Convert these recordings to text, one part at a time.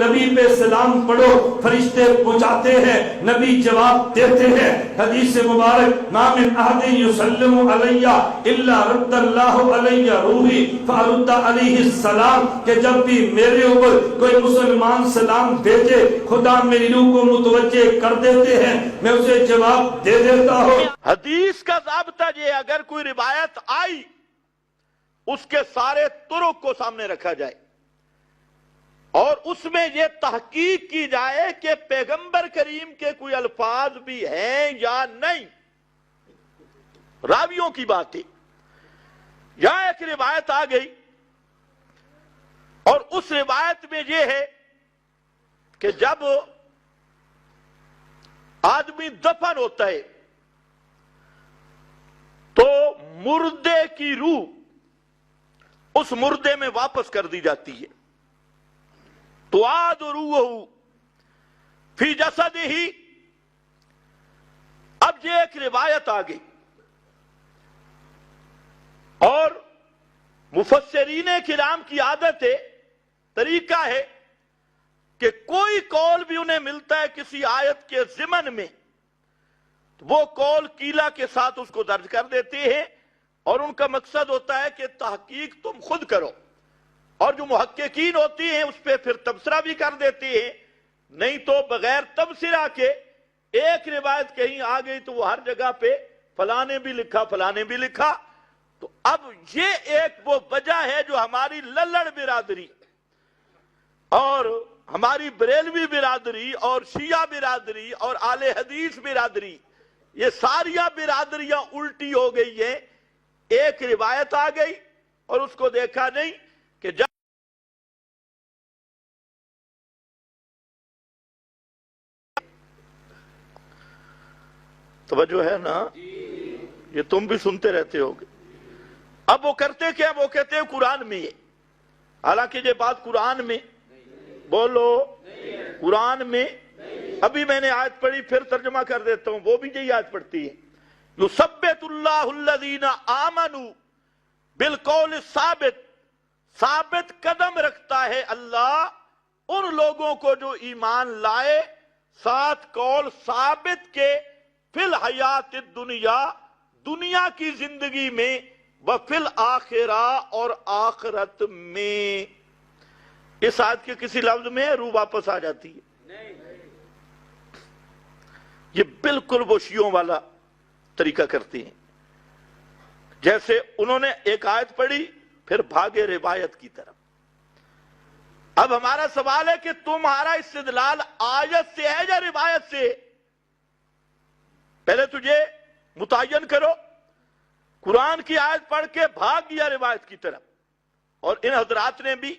نبی پہ سلام پڑھو، فرشتے پہنچاتے ہیں، نبی جواب دیتے ہیں۔ حدیث مبارک ما من احد یسلم علی الا رد اللہ علی روحی فرد علیہ السلام، کہ جب بھی میرے اوپر کوئی مسلمان سلام بھیجے خدا میری روح کو متوجہ کر دیتے ہیں، میں اسے جواب دے دیتا ہوں۔ حدیث کا ضابطہ یہ، اگر کوئی روایت آئی اس کے سارے طرق کو سامنے رکھا جائے اور اس میں یہ تحقیق کی جائے کہ پیغمبر کریم کے کوئی الفاظ بھی ہیں یا نہیں۔ راویوں کی بات ہے، یا ایک روایت آ گئی اور اس روایت میں یہ ہے کہ جب آدمی دفن ہوتا ہے تو مردے کی روح اس مردے میں واپس کر دی جاتی ہے، تو آد روحہ فی جسدہ۔ اب یہ ایک روایت آ گئی اور مفسرین کرام کی عادت ہے، طریقہ ہے کہ کوئی قول بھی انہیں ملتا ہے کسی آیت کے ضمن میں، وہ قول قیلہ کے ساتھ اس کو درج کر دیتے ہیں، اور ان کا مقصد ہوتا ہے کہ تحقیق تم خود کرو، اور جو محققین ہوتی ہیں اس پہ پھر تبصرہ بھی کر دیتے ہیں، نہیں تو بغیر تبصرہ کے ایک روایت کہیں آ گئی تو وہ ہر جگہ پہ فلاں نے بھی لکھا فلاں نے بھی لکھا۔ تو اب یہ ایک وہ وجہ ہے جو ہماری للڑ برادری اور ہماری بریلوی برادری اور شیعہ برادری اور اہل حدیث برادری، یہ ساریاں برادریاں الٹی ہو گئی ہیں۔ ایک روایت آ گئی اور اس کو دیکھا نہیں کہ جب توجہ ہے نا، یہ تم بھی سنتے رہتے ہوگے۔ اب وہ کرتے کیا، وہ کہتے ہیں قرآن میں ہے، حالانکہ یہ بات قرآن میں، بولو قرآن میں، ابھی میں نے آیت پڑھی پھر ترجمہ کر دیتا ہوں، وہ بھی یہی آیت پڑھتی ہے، یثبت اللہ الذین آمنوا بالقول الثابت، ثابت قدم رکھتا ہے اللہ ان لوگوں کو جو ایمان لائے ساتھ قول ثابت کے، فی الحیات الدنیا، دنیا کی زندگی میں، وفی الآخرہ اور آخرت میں۔ اس آیت کے کسی لفظ میں روح واپس آ جاتی ہے؟ یہ بالکل وہ شیعوں والا طریقہ کرتے ہیں، جیسے انہوں نے ایک آیت پڑھی پھر بھاگے روایت کی طرف۔ اب ہمارا سوال ہے کہ تمہارا استدلال آیت سے ہے یا روایت سے؟ پہلے تجھے متعین کرو۔ قرآن کی آیت پڑھ کے بھاگ گیا روایت کی طرف، اور ان حضرات نے بھی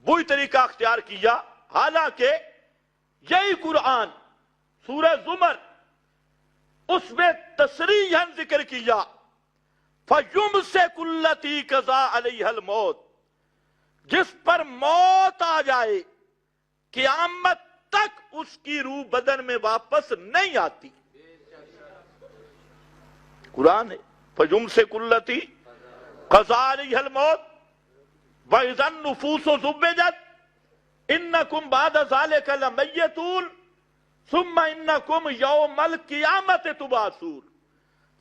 وہی طریقہ اختیار کیا، حالانکہ یہی قرآن سورہ زمر اس میں تصریحاً ذکر کیا فَيُمْسِكُ الَّتِي قَضَىٰ عَلَيْهَا الْمَوْتِ، جس پر موت آ جائے قیامت تک اس کی روح بدن میں واپس نہیں آتی۔ قرآن ہے فَيُمْسِكُ الَّتِي قَضَىٰ عَلَيْهَا الْمَوْتِ وَإِذَا النُّفُوسُ زُوِّجَتْ إِنَّكُمْ بَعْدَ ذَلِكَ لَمَيِّتُونَ ثُمَّ إِنَّكُمْ يَوْمَ الْقِيَامَةِ تُبْعَثُونَ۔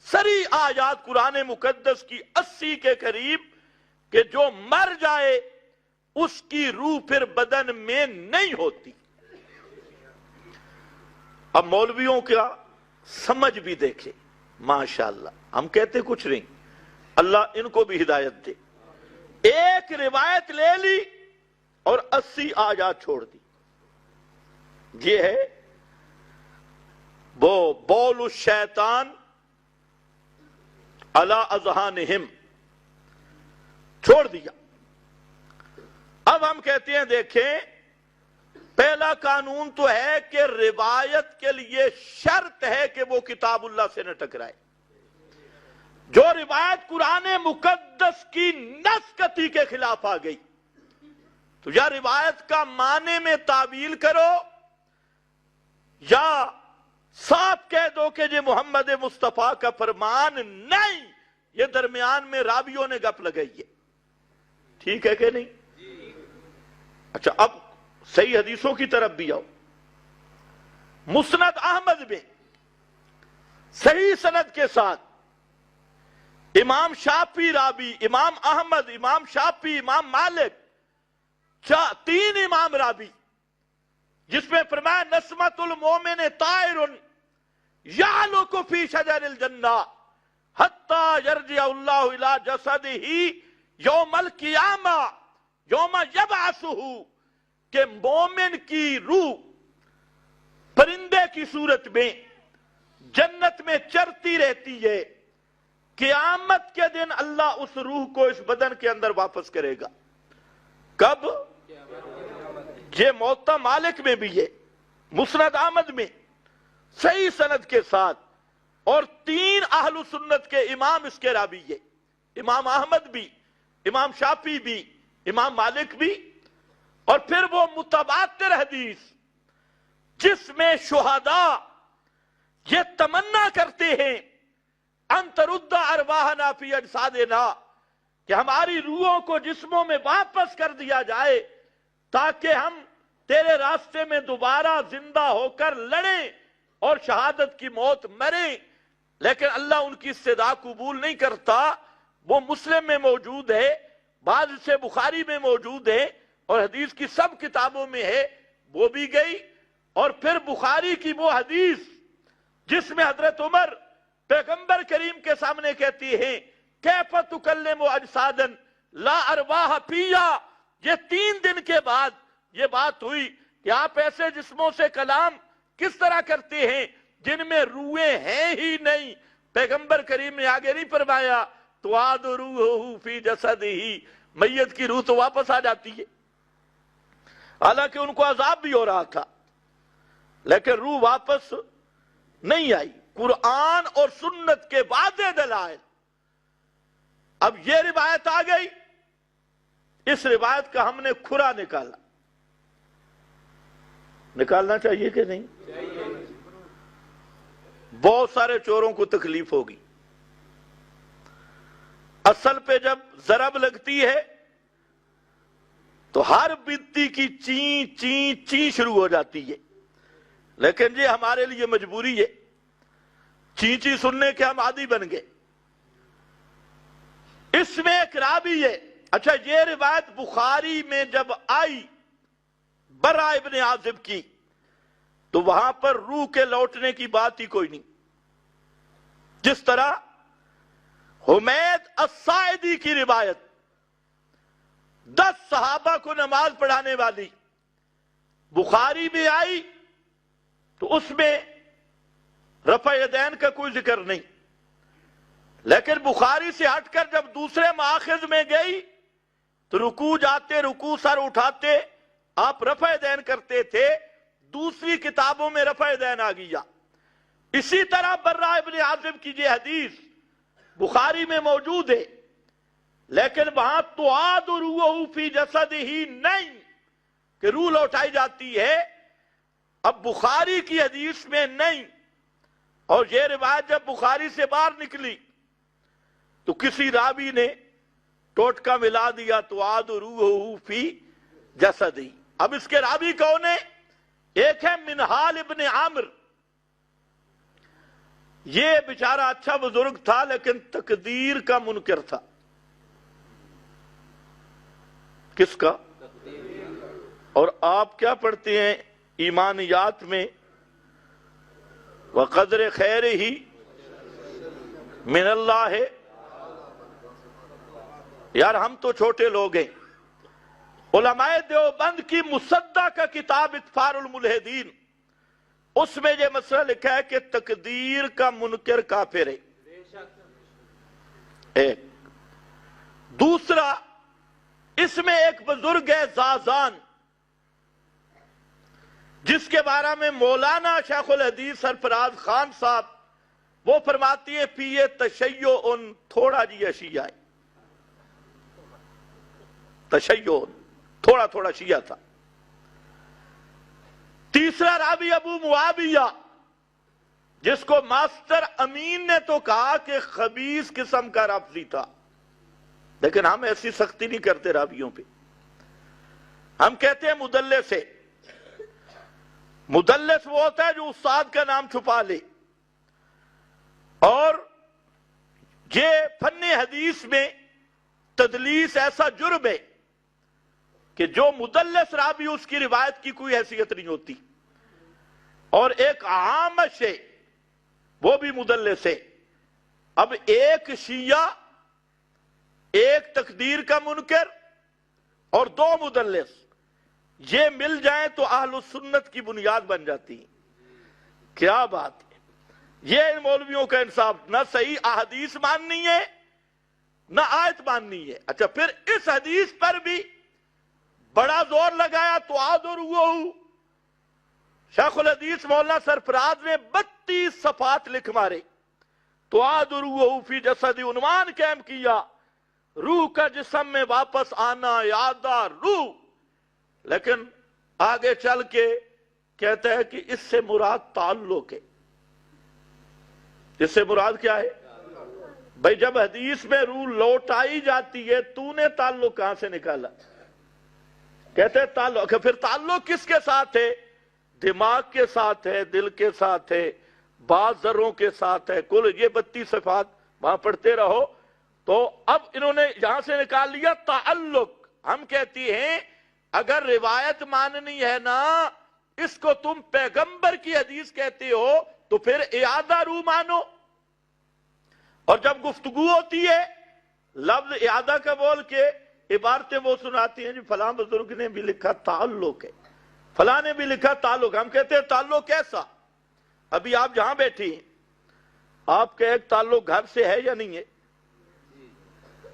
سری آیات قرآن مقدس کی 80 کے قریب کہ جو مر جائے اس کی روح پھر بدن میں نہیں ہوتی۔ اب مولویوں کا سمجھ بھی دیکھے، ماشاءاللہ، ہم کہتے کچھ نہیں، اللہ ان کو بھی ہدایت دے۔ ایک روایت لے لی اور 80 آیات چھوڑ دی۔ یہ ہے وہ بول الشیطان علی اذہانہم، چھوڑ دیا۔ اب ہم کہتے ہیں دیکھیں، پہلا قانون تو ہے کہ روایت کے لیے شرط ہے کہ وہ کتاب اللہ سے نہ ٹکرائے۔ جو روایت قرآن مقدس کی نسختی کے خلاف آ گئی تو یا روایت کا معنی میں تعویل کرو یا صاف کہہ دو کہ یہ محمد مصطفیٰ کا فرمان نہیں، یہ درمیان میں راویوں نے گپ لگائی ہے۔ ٹھیک ہے کہ نہیں؟ اچھا، اب صحیح حدیثوں کی طرف بھی آؤ. مسند احمد میں صحیح سند کے ساتھ امام شافعی راوی، امام احمد، امام شافعی، امام مالک، تین امام راوی، جس میں فرمایا نسمۃ المومن طائر یعلق فی شجر الجنہ حتی یرجع اللہ الی جسدہ یوم القیامہ یوم یبعثہ، کہ مومن کی روح پرندے کی صورت میں جنت میں چرتی رہتی ہے، قیامت کے دن اللہ اس روح کو اس بدن کے اندر واپس کرے گا. کب؟ یہ موطا مالک میں بھی ہے، مسند احمد میں صحیح سند کے ساتھ، اور تین اہل سنت کے امام اس کے راوی ہے، امام احمد بھی، امام شافعی بھی، امام مالک بھی. اور پھر وہ متواتر حدیث جس میں شہداء یہ تمنا کرتے ہیں ان ترد ارواحنا فی اجسادنا، کہ ہماری روحوں کو جسموں میں واپس کر دیا جائے تاکہ ہم تیرے راستے میں دوبارہ زندہ ہو کر لڑیں اور شہادت کی موت مریں، لیکن اللہ ان کی استدعا قبول نہیں کرتا. وہ مسلم میں موجود ہے، بعض سے بخاری میں موجود ہے، اور حدیث کی سب کتابوں میں ہے، وہ بھی گئی. اور پھر بخاری کی وہ حدیث جس میں حضرت عمر پیغمبر کریم کے سامنے کہتی ہیں کیف تکلم اجسادا لا ارواح فیہا، یہ 3 دن کے بعد یہ بات ہوئی کہ آپ ایسے جسموں سے کلام کس طرح کرتے ہیں جن میں روحیں ہیں ہی نہیں. پیغمبر کریم نے آگے نہیں فرمایا تعاد روحہ فی جسدہ، میت کی روح تو واپس آ جاتی ہے، حالانکہ ان کو عذاب بھی ہو رہا تھا، لیکن روح واپس نہیں آئی. قرآن اور سنت کے واضح دلائل. اب یہ روایت آ گئی، اس روایت کا ہم نے کھرا نکالنا چاہیے کہ نہیں؟ بہت سارے چوروں کو تکلیف ہوگی. اصل پہ جب ضرب لگتی ہے تو ہر بتی کی چین چین چین شروع ہو جاتی ہے، لیکن یہ ہمارے لیے مجبوری ہے، چین چین سننے کے ہم عادی بن گئے. اس میں ایک راوی ہے. اچھا، یہ روایت بخاری میں جب آئی برا ابن عازب کی تو وہاں پر روح کے لوٹنے کی بات ہی کوئی نہیں. جس طرح حمید الساعدی کی روایت 10 صحابہ کو نماز پڑھانے والی بخاری میں آئی تو اس میں رفع یدین کا کوئی ذکر نہیں، لیکن بخاری سے ہٹ کر جب دوسرے مآخذ میں گئی تو رکوع جاتے، رکوع سر اٹھاتے آپ رفع یدین کرتے تھے، دوسری کتابوں میں رفع یدین آ گیا. اسی طرح برا ابن عازب کی یہ حدیث بخاری میں موجود ہے، لیکن وہاں تعاد روحہ فی جسدہ ہی نہیں کہ روح لوٹائی جاتی ہے. اب بخاری کی حدیث میں نہیں، اور یہ روایت جب بخاری سے باہر نکلی تو کسی راوی نے ٹوٹکا ملا دیا تعاد روحہ فی جسدہ. اب اس کے راوی کون ہیں؟ ایک ہے منہال ابن عامر. یہ بیچارہ اچھا بزرگ تھا لیکن تقدیر کا منکر تھا. کس کا؟ اور آپ کیا پڑھتے ہیں ایمانیات میں؟ وَقَدْرِ خَيْرِهِ مِنَ اللَّهِ. یار ہم تو چھوٹے لوگ ہیں. علماء دیوبند کی مصدع کا کتاب اطفار الملحدین، اس میں یہ مسئلہ لکھا ہے کہ تقدیر کا منکر کافر ہے. ایک دوسرا، اس میں ایک بزرگ ہے زازان، جس کے بارے میں مولانا شیخ الحدیث سرفراز خان صاحب وہ فرماتی ہے فیہ تشیع، تھوڑا جی شیعہ ہے، تشیع تھوڑا تھوڑا شیعہ تھا. تیسرا راوی ابو معاویہ، جس کو ماسٹر امین نے تو کہا کہ خبیث قسم کا رافضی تھا، لیکن ہم ایسی سختی نہیں کرتے راویوں پہ. ہم کہتے ہیں مدلس ہے، مدلس وہ ہوتا ہے جو استاد کا نام چھپا لے، اور یہ فن حدیث میں تدلیس ایسا جرم ہے کہ جو مدلس راوی اس کی روایت کی کوئی حیثیت نہیں ہوتی، اور ایک عامش ہے وہ بھی مدلس ہے۔ اب ایک شیعہ، ایک تقدیر کا منکر اور دو مدلس یہ مل جائیں تو اہل السنت کی بنیاد بن جاتی ہے۔ کیا بات ہے، یہ ان مولویوں کا انصاف، نہ صحیح احادیث ماننی ہے نہ آیت ماننی ہے۔ اچھا، پھر اس حدیث پر بھی بڑا زور لگایا تو آدر ہوا، شیخ الحدیث مولانا سرفراز نے 32 صفحات لکھ مارے، تو آدر ہوا فی جسد، عنوان قائم کیا روح کا جسم میں واپس آنا، یادہ روح۔ لیکن آگے چل کے کہتا ہے کہ اس سے مراد تعلق ہے۔ اس سے مراد کیا ہے؟ بھائی جب حدیث میں روح لوٹائی جاتی ہے تو نے تعلق کہاں سے نکالا؟ کہتے ہیں تعلق، پھر تعلق کس کے ساتھ ہے؟ دماغ کے ساتھ ہے، دل کے ساتھ ہے، بعض ذروں کے ساتھ ہے، کل یہ 32 صفحات وہاں پڑھتے رہو۔ تو اب انہوں نے یہاں سے نکال لیا تعلق۔ ہم کہتی ہیں اگر روایت ماننی ہے نا، اس کو تم پیغمبر کی حدیث کہتے ہو تو پھر اعادہ روح مانو، اور جب گفتگو ہوتی ہے لفظ اعادہ کا بول کے عبارتیں وہ سناتی ہیں، جی فلاں بزرگ نے بھی لکھا تعلق ہے، فلاں نے بھی لکھا تعلق۔ ہم کہتے ہیں تعلق کیسا؟ ابھی آپ جہاں بیٹھی ہیں، آپ کا ایک تعلق گھر سے ہے یا نہیں ہے؟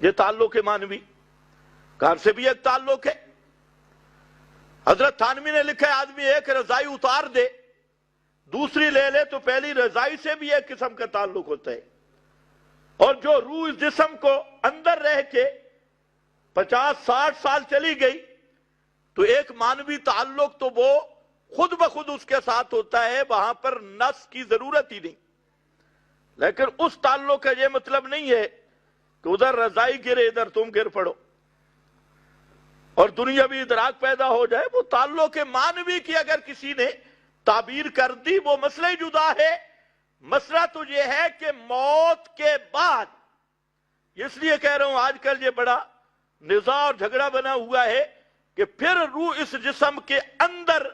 یہ تعلق ہے مانوی، گھر سے بھی ایک تعلق ہے۔ حضرت تھانوی نے لکھا ہے آدمی ایک رضائی اتار دے دوسری لے لے تو پہلی رضائی سے بھی ایک قسم کا تعلق ہوتا ہے، اور جو روح اس جسم کو اندر رہ کے 50-60 سال چلی گئی تو ایک مانوی تعلق تو وہ خود بخود اس کے ساتھ ہوتا ہے، وہاں پر نس کی ضرورت ہی نہیں۔ لیکن اس تعلق کا یہ مطلب نہیں ہے کہ ادھر رضائی گرے ادھر تم گر پڑو اور دنیاوی ادراک پیدا ہو جائے۔ وہ تعلق مانوی کی اگر کسی نے تعبیر کر دی وہ مسئلہ ہی جدا ہے۔ مسئلہ تو یہ ہے کہ موت کے بعد، اس لیے کہہ رہا ہوں آج کل یہ بڑا نزاع اور جھگڑا بنا ہوا ہے کہ پھر روح اس جسم کے اندر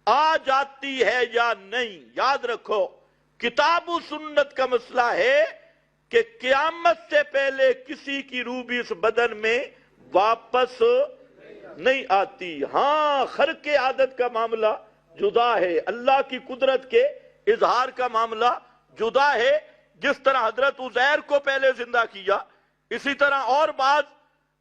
آ جاتی ہے یا نہیں۔ یاد رکھو کتاب و سنت کا مسئلہ ہے کہ قیامت سے پہلے کسی کی روح بھی اس بدن میں واپس نہیں آتی۔ ہاں، خرق عادت کا معاملہ جدا ہے، اللہ کی قدرت کے اظہار کا معاملہ جدا ہے۔ جس طرح حضرت عزیر کو پہلے زندہ کیا، اسی طرح اور بعض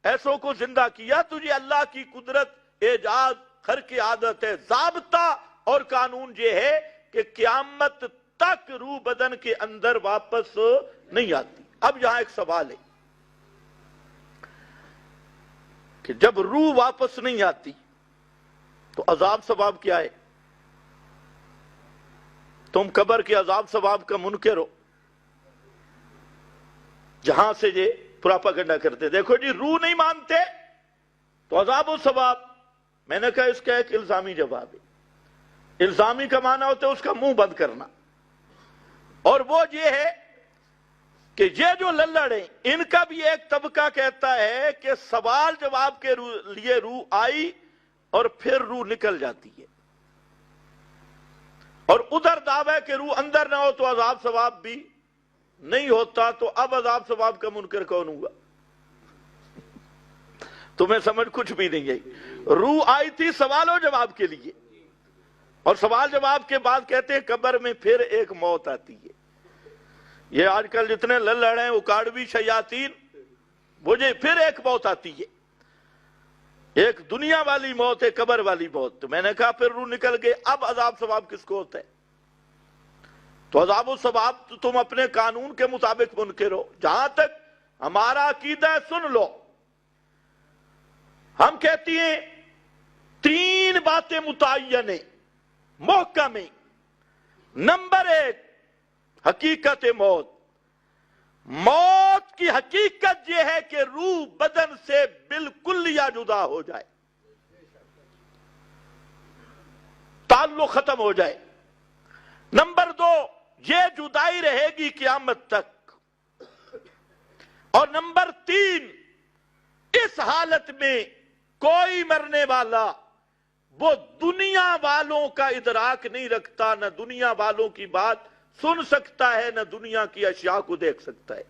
ایسوں کو زندہ کیا، تو یہ اللہ کی قدرت، اعجاز، خرق عادت ہے۔ ضابطہ اور قانون یہ ہے کہ قیامت تک روح بدن کے اندر واپس نہیں آتی۔ اب یہاں ایک سوال ہے کہ جب روح واپس نہیں آتی تو عذاب ثواب کیا ہے؟ تم قبر کے عذاب ثواب کا منکر ہو، جہاں سے یہ پراپاگنڈا کرتے۔ دیکھو جی، روح نہیں مانتے تو عذاب و ثواب، میں نے کہا اس کا ایک الزامی جواب ہے۔ الزامی کا معنی ہوتا ہے اس کا منہ بند کرنا، اور وہ یہ ہے کہ یہ جو للڑ ہیں ان کا بھی ایک طبقہ کہتا ہے کہ سوال جواب کے لیے روح آئی اور پھر روح نکل جاتی ہے، اور ادھر دعویٰ کہ روح اندر نہ ہو تو عذاب ثواب بھی نہیں ہوتا۔ تو اب عذاب ثواب کا منکر کون ہوا؟ تمہیں سمجھ کچھ بھی نہیں آئی۔ روح آئی تھی سوال و جواب کے لیے، اور سوال جواب کے بعد کہتے ہیں قبر میں پھر ایک موت آتی ہے۔ یہ آج کل جتنے للڑ ہیں اکاڑوی شیاطین، مجھے پھر ایک موت آتی ہے، ایک دنیا والی موت ہے، قبر والی موت۔ تو میں نے کہا پھر روح نکل گئے، اب عذاب ثواب کس کو ہوتا ہے؟ تو عذاب و ثواب تو تم اپنے قانون کے مطابق منکر ہو۔ جہاں تک ہمارا عقیدہ ہے سن لو، ہم کہتی ہیں 3 باتیں متعین ہیں، محکم ہیں۔ نمبر 1، حقیقت موت۔ موت کی حقیقت یہ ہے کہ روح بدن سے بالکل یا جدا ہو جائے۔ تعلق ختم ہو جائے۔ نمبر 2، یہ جدائی رہے گی قیامت تک۔ اور نمبر 3، اس حالت میں کوئی مرنے والا وہ دنیا والوں کا ادراک نہیں رکھتا، نہ دنیا والوں کی بات سن سکتا ہے، نہ دنیا کی اشیاء کو دیکھ سکتا ہے،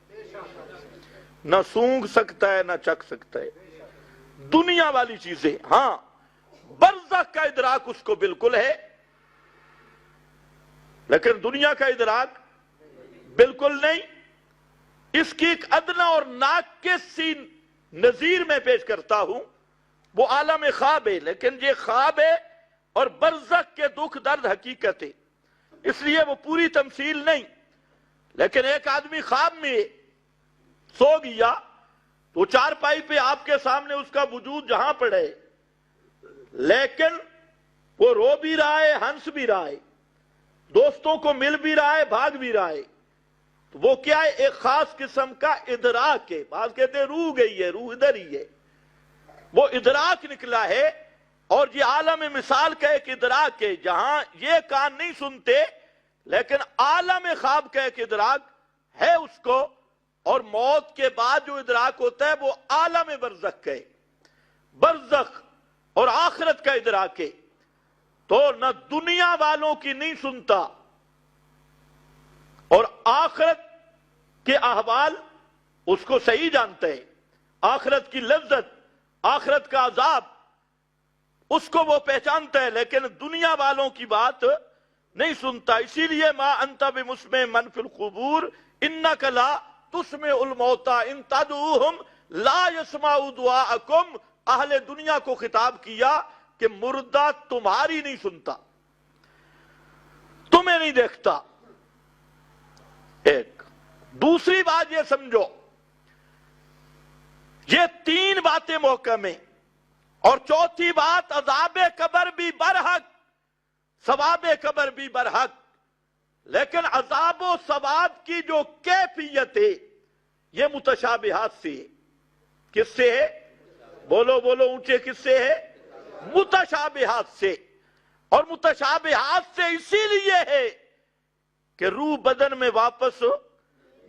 نہ سونگھ سکتا ہے، نہ چکھ سکتا ہے دنیا والی چیزیں۔ ہاں، برزخ کا ادراک اس کو بالکل ہے، لیکن دنیا کا ادراک بالکل نہیں۔ اس کی ایک ادنا اور ناقص سی نظیر میں پیش کرتا ہوں، وہ عالم خواب ہے، لیکن یہ خواب ہے اور برزخ کے دکھ درد حقیقت ہے، اس لیے وہ پوری تمثیل نہیں۔ لیکن ایک آدمی خواب میں سو گیا تو چارپائی پہ آپ کے سامنے اس کا وجود جہاں پڑے، لیکن وہ رو بھی رہا ہے، ہنس بھی رہا ہے، دوستوں کو مل بھی رہا ہے، بھاگ بھی رہا ہے، تو وہ کیا ہے؟ ایک خاص قسم کا ادراک ہے۔ بعض کہتے ہیں روح گئی ہے، روح ادھر ہی ہے، وہ ادراک نکلا ہے۔ اور یہ عالم مثال کا ایک ادراک ہے جہاں یہ کان نہیں سنتے، لیکن عالم خواب کا ایک ادراک ہے اس کو، اور موت کے بعد جو ادراک ہوتا ہے وہ عالم برزخ کا ہے، برزخ اور آخرت کا ادراک ہے۔ تو نہ دنیا والوں کی نہیں سنتا، اور آخرت کے احوال اس کو صحیح جانتا ہے، آخرت کی لذت، آخرت کا عذاب اس کو وہ پہچانتا ہے، لیکن دنیا والوں کی بات نہیں سنتا۔ اسی لیے ما انت بمسمع من فی القبور انک لا تسمع الموتى ان تدعوہم لا يسمعوا دعاءکم۔ اہل دنیا کو خطاب کیا کہ مردہ تمہاری نہیں سنتا، تمہیں نہیں دیکھتا۔ ایک دوسری بات یہ سمجھو، یہ 3 باتیں محکم ہیں، اور چوتھی بات عذاب قبر بھی برحق، ثواب قبر بھی برحق، لیکن عذاب و ثواب کی جو کیفیت ہے یہ متشابہات سے ہے۔ کس سے ہے؟ بولو بولو اونچے، کس سے ہے؟ متشابہات سے۔ اور متشابہات سے اسی لیے ہے کہ روح بدن میں واپس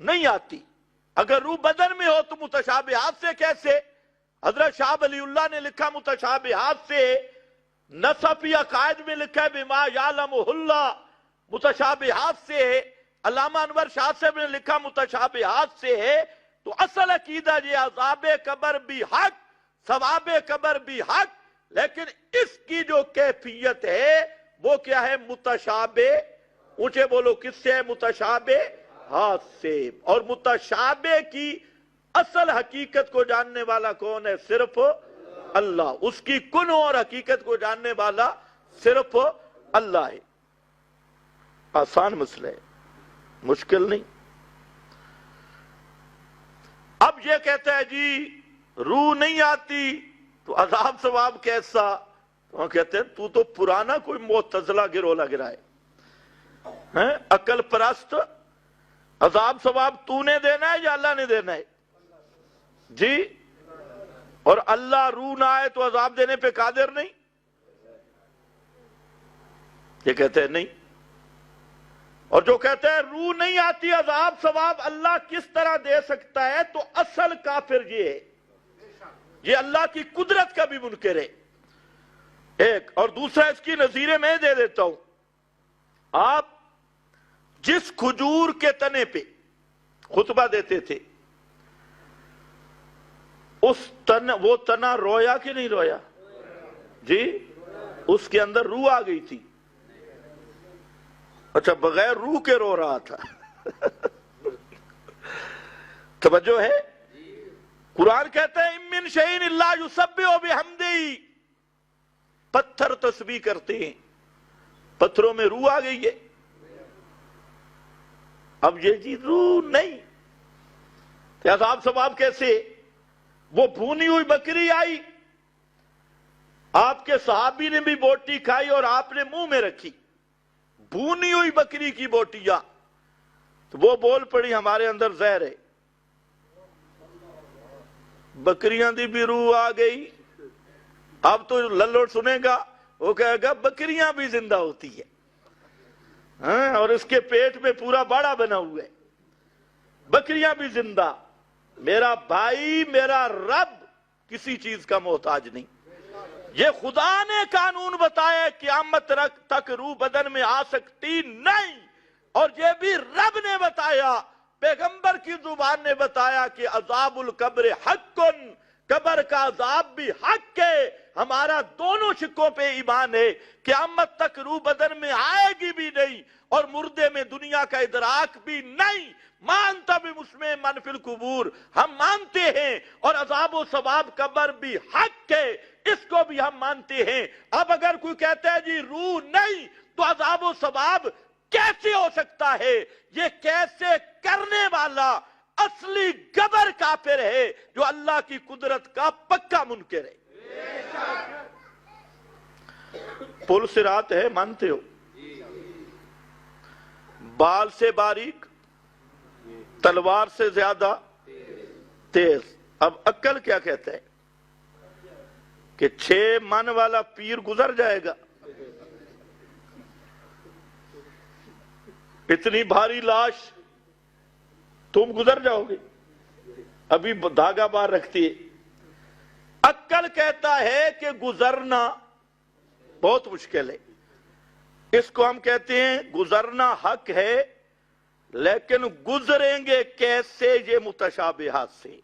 نہیں آتی۔ اگر روح بدن میں ہو تو متشابہات سے کیسے؟ حضرت شاہ ولی اللہ نے لکھا متشابہات سے، نصفی عقائد میں لکھا ہے بما یعلمہ اللہ، متشابہات سے ہے۔ علامہ انور شاہ صاحب نے لکھا متشابہات سے ہے۔ تو اصل عقیدہ یہ عذاب قبر بھی حق، ثواب قبر بھی حق، لیکن اس کی جو کیفیت ہے وہ کیا ہے؟ متشابہ۔ اونچے بولو، کس سے ہے؟ متشابہ ہاتھ سے۔ اور متشابہ کی اصل حقیقت کو جاننے والا کون ہے؟ صرف اللہ۔ اس کی کنہ اور حقیقت کو جاننے والا صرف اللہ ہے۔ آسان مسئلہ ہے، مشکل نہیں۔ اب یہ کہتا ہے جی روح نہیں آتی تو عذاب ثواب کیسا؟ تو ہم کہتے ہیں تو پرانا کوئی معتزلہ گروہ لگ رہا ہے، عقل پرست۔ عذاب ثواب تو نے دینا ہے یا اللہ نے دینا ہے؟ جی، اور اللہ روح نہ آئے تو عذاب دینے پہ قادر نہیں؟ یہ کہتے ہیں نہیں۔ اور جو کہتے ہیں روح نہیں آتی عذاب ثواب اللہ کس طرح دے سکتا ہے، تو اصل کافر یہ ہے، یہ اللہ کی قدرت کا بھی منکر ہے۔ ایک اور دوسرا اس کی نظیریں میں دے دیتا ہوں۔ آپ جس کھجور کے تنے پہ خطبہ دیتے تھے، وہ تنا رویا کہ نہیں رویا؟ جی، اس کے اندر روح آ گئی تھی؟ اچھا، بغیر روح کے رو رہا تھا؟ توجہ ہے؟ قرآن کہتا ہے من شیء الا یسبح بحمدہ، پتھر تسبیح کرتے ہیں، پتھروں میں روح آ گئی ہے۔ اب یہ جی روح نہیں، عذاب ثواب کیسے؟ وہ بھونی ہوئی بکری آئی، آپ کے صحابی نے بھی بوٹی کھائی اور آپ نے منہ میں رکھی، بھونی ہوئی بکری کی بوٹیاں، تو وہ بول پڑی ہمارے اندر زہر ہے۔ بکریاں دی بھی روح آ گئی۔ اب تو للڑ سنے گا وہ کہے گا بکریاں بھی زندہ ہوتی ہے، ہاں، اور اس کے پیٹ میں پورا باڑا بنا ہوا ہے، بکریاں بھی زندہ۔ میرا بھائی، میرا رب کسی چیز کا محتاج نہیں۔ یہ خدا نے قانون بتایا قیامت تک روح بدن میں آ سکتی نہیں، اور یہ بھی رب نے بتایا، پیغمبر کی زبان نے بتایا کہ عذاب القبر حق، قبر کا عذاب بھی حق ہے۔ ہمارا دونوں شکوں پہ ایمان ہے، قیامت تک روح بدن میں آئے گی بھی نہیں، اور مردے میں دنیا کا ادراک بھی نہیں۔ مانتا بھی مسلم من فی القبور، ہم مانتے ہیں، اور عذاب و ثواب قبر بھی حق ہے، اس کو بھی ہم مانتے ہیں۔ اب اگر کوئی کہتا ہے جی روح نہیں تو عذاب و ثواب کیسے ہو سکتا ہے، یہ کیسے کرنے والا اصلی گبر کافر ہے جو اللہ کی قدرت کا پکا منکر ہے۔ پل صراط ہے، مانتے ہو؟ بال سے باریک، تلوار سے زیادہ تیز۔ اب عقل کیا کہتا ہے کہ 6 من والا پیر گزر جائے گا؟ اتنی بھاری لاش تم گزر جاؤ گے؟ ابھی دھاگا بار رکھتی ہے۔ عقل کہتا ہے کہ گزرنا بہت مشکل ہے، اس کو ہم کہتے ہیں گزرنا حق ہے، لیکن گزریں گے کیسے؟ یہ متشابہات سے۔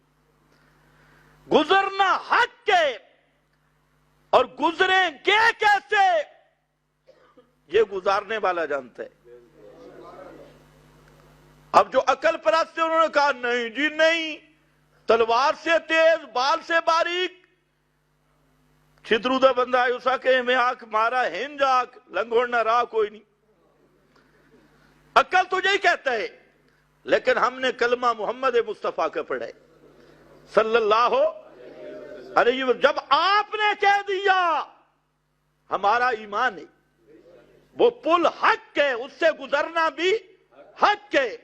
گزرنا حق ہے اور گزریں گے کیسے، یہ گزارنے والا جانتا ہے۔ اب جو عقل پرست تھے انہوں نے کہا نہیں جی نہیں، تلوار سے تیز، بال سے باریک، چھدرودہ بندہ ہے اسا کہ میں آنکھ مارا ہنج آنکھ لنگوڑ نہ رہا کوئی نہیں۔ عقل تو یہی کہتا ہے، لیکن ہم نے کلمہ محمد مصطفیٰ کا پڑھا ہے صلی اللہ علیہ وسلم۔ جب آپ نے کہہ دیا ہمارا ایمان ہے، وہ پل حق ہے، اس سے گزرنا بھی حق ہے۔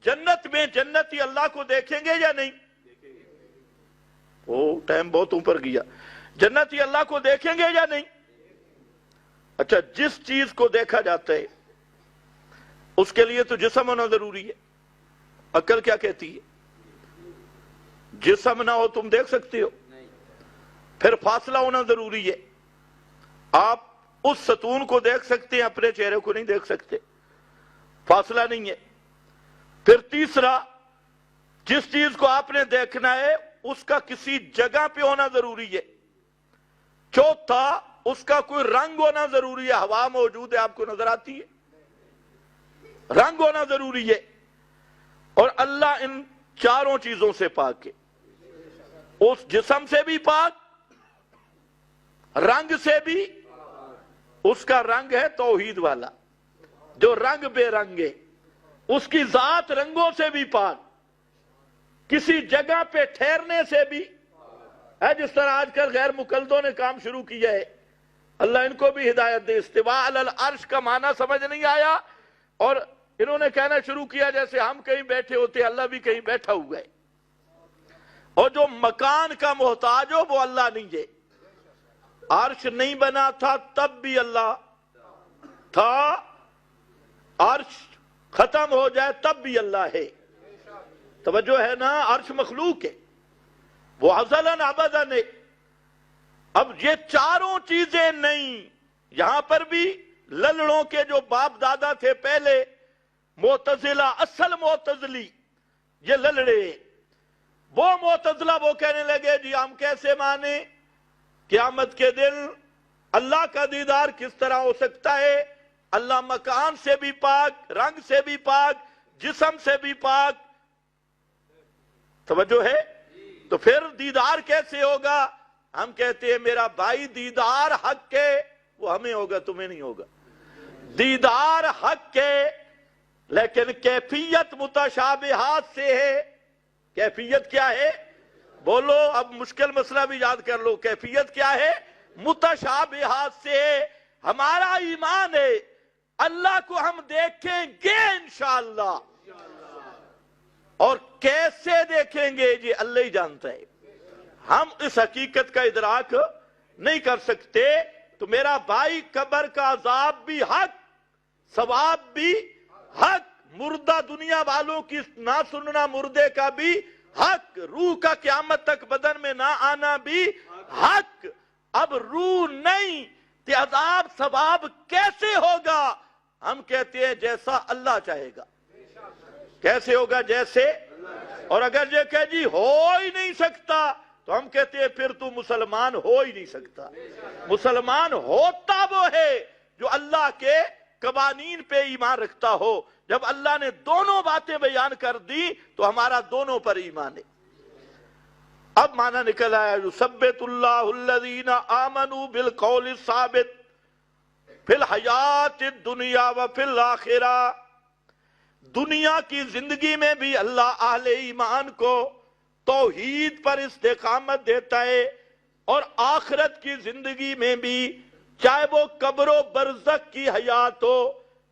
جنت میں جنتی اللہ کو دیکھیں گے یا نہیں؟ وہ ٹائم بہت اوپر گیا۔ جنتی اللہ کو دیکھیں گے یا نہیں؟ اچھا، جس چیز کو دیکھا جاتا ہے اس کے لیے تو جسم ہونا ضروری ہے۔ عقل کیا کہتی ہے؟ جسم نہ ہو تم دیکھ سکتے ہو؟ پھر فاصلہ ہونا ضروری ہے۔ آپ اس ستون کو دیکھ سکتے ہیں، اپنے چہرے کو نہیں دیکھ سکتے، فاصلہ نہیں ہے۔ پھر تیسرا، جس چیز کو آپ نے دیکھنا ہے اس کا کسی جگہ پہ ہونا ضروری ہے۔ چوتھا، اس کا کوئی رنگ ہونا ضروری ہے۔ ہوا موجود ہے، آپ کو نظر آتی ہے، رنگ ہونا ضروری ہے۔ اور اللہ ان چاروں چیزوں سے پاک ہے، اس جسم سے بھی پاک، رنگ سے بھی، اس کا رنگ ہے توحید والا جو رنگ بے رنگ ہے، اس کی ذات رنگوں سے بھی پاک، کسی جگہ پہ ٹھہرنے سے بھی ہے۔ جس طرح آج کل غیر مقلدوں نے کام شروع کیا ہے، اللہ ان کو بھی ہدایت دے۔ استواء علی العرش کا معنی سمجھ نہیں آیا، اور انہوں نے کہنا شروع کیا جیسے ہم کہیں بیٹھے ہوتے اللہ بھی کہیں بیٹھا ہوا ہے، اور جو مکان کا محتاج ہو وہ اللہ نہیں ہے۔ عرش نہیں بنا تھا تب بھی اللہ تھا، عرش ختم ہو جائے تب بھی اللہ ہے۔ توجہ ہے نا؟ عرش مخلوق ہے، وہ ازلاً ابداً ہے۔ اب یہ چاروں چیزیں نہیں، یہاں پر بھی للڑوں کے جو باپ دادا تھے پہلے، معتزلہ، اصل معتزلی یہ للڑے، وہ معتزلہ وہ کہنے لگے جی ہم کیسے مانیں قیامت کے دن اللہ کا دیدار کس طرح ہو سکتا ہے؟ اللہ مکان سے بھی پاک، رنگ سے بھی پاک، جسم سے بھی پاک۔ توجہ ہے؟ تو پھر دیدار کیسے ہوگا؟ ہم کہتے ہیں میرا بھائی دیدار حق ہے، وہ ہمیں ہوگا تمہیں نہیں ہوگا۔ دیدار حق ہے لیکن کیفیت متشابہات سے ہے۔ کیفیت کیا ہے؟ بولو، اب مشکل مسئلہ بھی یاد کر لو۔ کیفیت کیا ہے؟ متشابہات سے ہے۔ ہمارا ایمان ہے اللہ کو ہم دیکھیں گے انشاءاللہ، اور کیسے دیکھیں گے جی اللہ ہی جانتا ہے، ہم اس حقیقت کا ادراک نہیں کر سکتے۔ تو میرا بھائی قبر کا عذاب بھی حق، ثواب بھی حق، مردہ دنیا والوں کی نہ سننا مردے کا بھی حق، روح کا قیامت تک بدن میں نہ آنا بھی حق۔ اب روح نہیں تو عذاب ثواب کیسے ہوگا؟ ہم کہتے ہیں جیسا اللہ چاہے گا۔ کیسے ہوگا؟ جیسے، اور اگر یہ کہ جی ہو ہی نہیں سکتا تو ہم کہتے ہیں پھر تو مسلمان ہو ہی نہیں سکتا۔ مسلمان ہوتا وہ ہے جو اللہ کے قوانین پہ ایمان رکھتا ہو۔ جب اللہ نے دونوں باتیں بیان کر دی تو ہمارا دونوں پر ایمان ہے۔ اب معنی نکل آیا یثبت اللہ الذین آمنوا بالقول الثابت فی الحیات الدنیا وفی الآخرہ۔ دنیا کی زندگی میں بھی اللہ اہل ایمان کو توحید پر استقامت دیتا ہے، اور آخرت کی زندگی میں بھی، چاہے وہ قبر و برزخ کی حیات ہو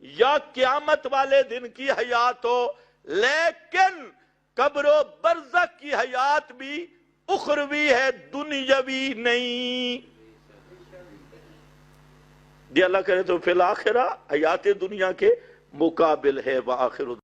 یا قیامت والے دن کی حیات ہو، لیکن قبر و برزخ کی حیات بھی اخروی ہے، دنیاوی نہیں۔ یہ اللہ کرے تو فی الآخرہ حیات دنیا کے مقابل ہے۔ وآخر